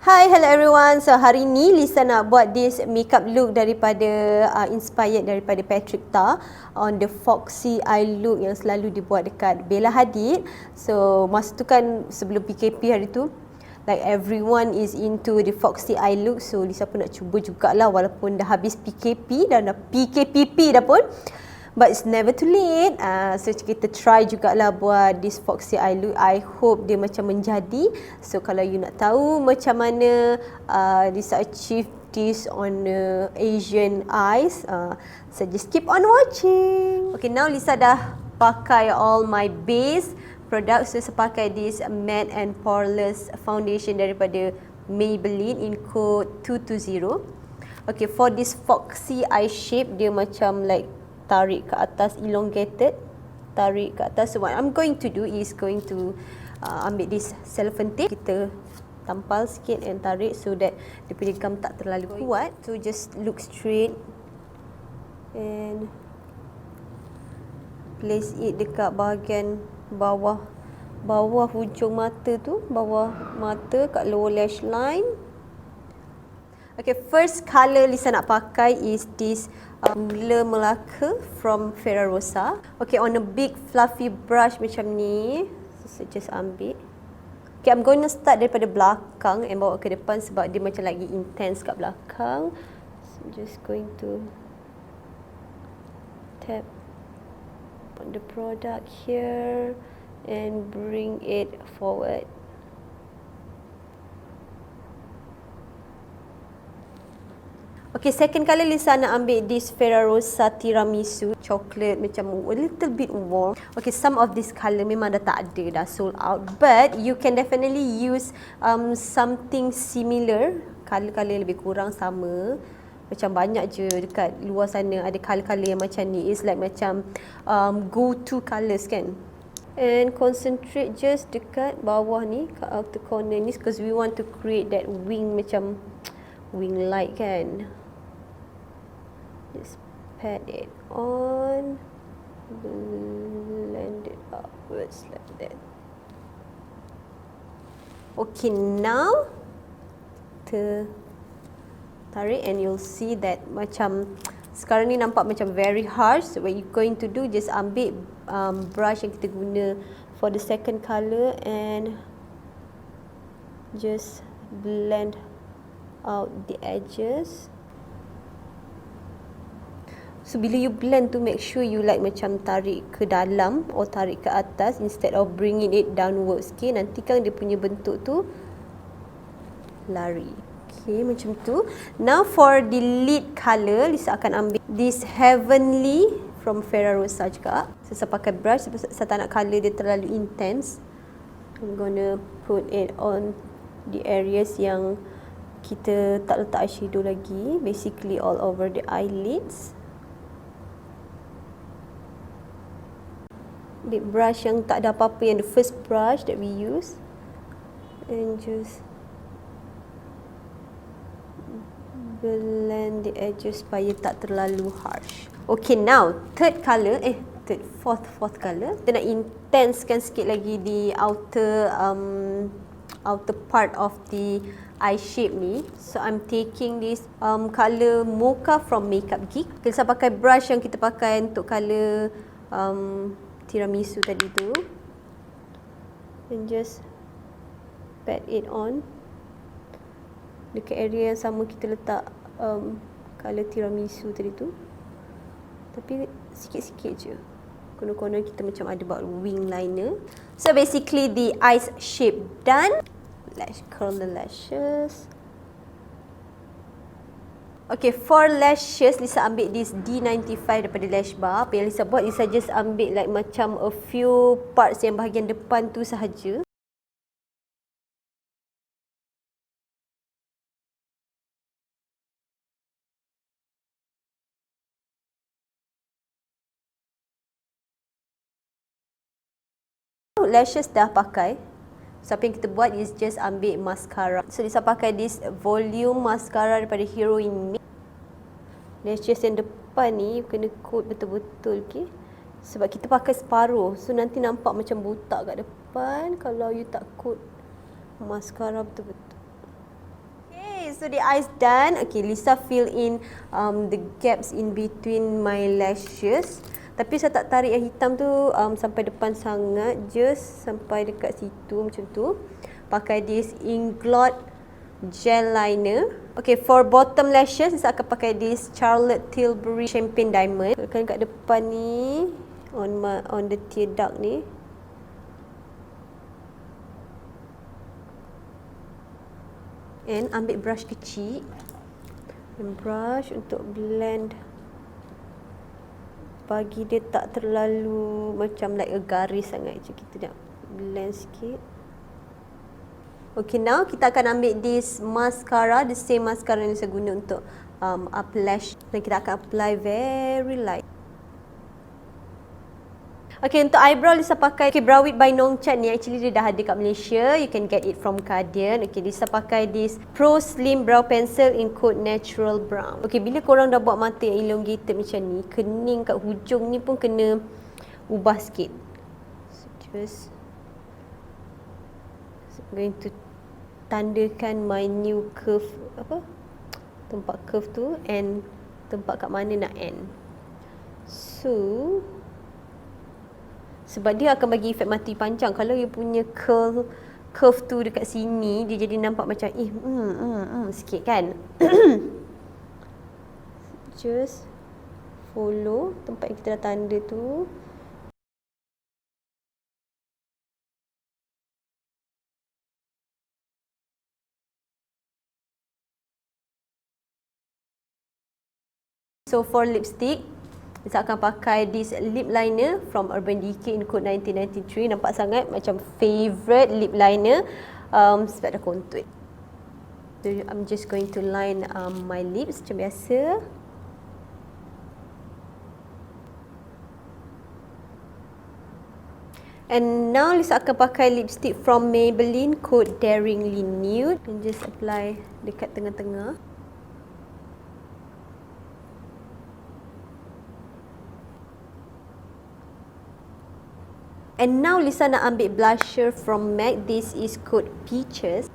Hi, hello everyone. So hari ni Lisa nak buat this makeup look daripada inspired daripada Patrick Ta on the Foxy eye look yang selalu dibuat dekat Bella Hadid. So masa tu kan sebelum PKP hari tu, like everyone is into the Foxy eye look. So Lisa pun nak cuba jugalah walaupun dah habis PKP dan dah PKPP dah pun. But it's never too late. So kita try jugalah buat this Foxy eye look. I hope dia macam menjadi. So kalau you nak tahu macam mana Lisa achieve this on Asian eyes, so just keep on watching. Okay, now Lisa dah pakai all my base products. So saya pakai this matte and poreless foundation daripada Maybelline in code 220. Okay, for this Foxy eye shape, dia macam like tarik ke atas, elongated, tarik ke atas. So what I'm going to do is going to ambil this cellophane tape, kita tampal sikit and tarik so that dia punya gum tak terlalu kuat. So just look straight and place it dekat bahagian bawah hujung mata tu, bawah mata kat lower lash line. Okay, first colour Lisa nak pakai is this Gula Melaka from Ferrarossa. Okay, on a big fluffy brush macam ni. So just ambil. Okay, I'm going to start daripada belakang and bawa ke depan sebab dia macam lagi intense kat belakang. So just going to tap on the product here and bring it forward. Okay, second colour Lisa nak ambil this Ferrarossa Tiramisu, chocolate macam a little bit warm. Okay, some of this colour memang dah tak ada, dah sold out. But you can definitely use something similar, colour-colour yang lebih kurang sama. Macam banyak je dekat luar sana ada colour-colour yang macam ni. It's like macam go-to colours kan. And concentrate just dekat bawah ni, kat outer corner ni, because we want to create that wing macam wing light kan. Just pat it on, blend it upwards like that. Okay, now tarik and you'll see that macam sekarang ni nampak macam very harsh. So what you're going to do, just ambil brush yang kita guna for the second colour and just blend out the edges. So bila you blend tu, make sure you like macam tarik ke dalam or tarik ke atas instead of bringing it downwards. Okay, nanti kan dia punya bentuk tu lari. Okay, macam tu. Now for the lid colour, Lisa akan ambil this Heavenly from Ferrarossa juga. So saya pakai brush sebab saya tak nak colour dia terlalu intense. I'm gonna put it on the areas yang kita tak letak eyeshadow lagi, basically all over the eyelids. Ambil brush yang tak ada apa-apa, yang the first brush that we use, and just blend the edges supaya tak terlalu harsh. Okay, now fourth colour. Kita nak intensekan sikit lagi di outer part of the eye shape ni. So I'm taking this colour Mocha from Makeupgeek. Kita pakai brush yang kita pakai untuk colour Tiramisu tadi tu, and just pat it on dekat area yang sama kita letak colour Tiramisu tadi tu, tapi sikit-sikit je. Corner-corner kita macam ada buat wing liner. So basically the eyes shape done. Let's curl the lashes. Okay, for lashes Lisa ambil this D95 daripada Lasbar. Apa yang Lisa buat, Lisa just ambil like macam a few parts yang bahagian depan tu sahaja. Lashes dah pakai. So apa yang kita buat is just ambil mascara. So Lisa pakai this volume mascara daripada Heroine. Lashes yang depan ni kena coat betul-betul, okay? Sebab kita pakai separuh, so nanti nampak macam botak kat depan kalau you tak coat mascara betul-betul. so the eyes done. Okay, Lisa fill in the gaps in between my lashes. Tapi saya tak tarik yang hitam tu sampai depan sangat, just sampai dekat situ macam tu. Pakai this Inglot Gel Liner. Okay, for bottom lashes saya akan pakai this Tilbury Champagne Diamond. Letakkan kat depan ni on the tear duct ni. And ambil brush kecil dan brush untuk blend, bagi dia tak terlalu macam like a garis sangat. Macam kita nak blend sikit. Okay, now kita akan ambil this mascara, the same mascara yang saya guna untuk up lash, dan kita akan apply very light. Okay, untuk eyebrow Lisa pakai Browit by Nongchat ni. Actually dia dah ada kat Malaysia. You can get it from Guardian. Okay, Lisa pakai this Pro Slim Brow Pencil in coat Natural Brown. Okay, bila korang dah buat mata yang elongated macam ni, kening kat hujung ni pun kena ubah sikit. So, just going to tandakan my new curve, tempat curve tu, and tempat kat mana nak end. So sebab dia akan bagi efek mati panjang. Kalau you punya curve tu dekat sini, dia jadi nampak macam sikit kan. Just follow tempat yang kita dah tanda tu. So for lipstick, saya akan pakai this lip liner from Urban Decay in code 1993. Nampak sangat macam favourite lip liner sebab dah contour. So I'm just going to line my lips macam biasa. And now Lisa akan pakai lipstick from Maybelline code Daringly Nude, and just apply dekat tengah-tengah. And now Lisa nak ambil blusher from MAC. This is code Peaches.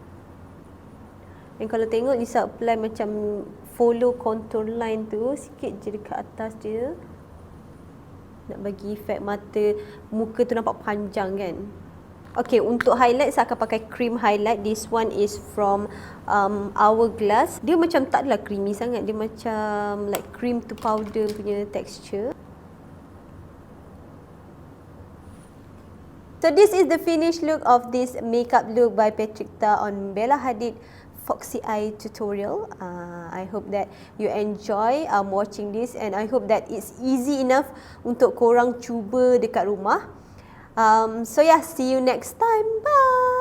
Dan kalau tengok Lisa apply macam follow contour line tu sikit je dekat atas dia. Nak bagi efek mata muka tu nampak panjang kan. Okay, untuk highlight saya akan pakai cream highlight. This one is from Hourglass. Dia macam tak adalah creamy sangat. Dia macam like cream to powder punya texture. So this is the finished look of this makeup look by Patricia on Bella Hadid Foxy Eye tutorial. I hope that you enjoy watching this, and I hope that it's easy enough untuk korang cuba dekat rumah. So yeah, see you next time. Bye!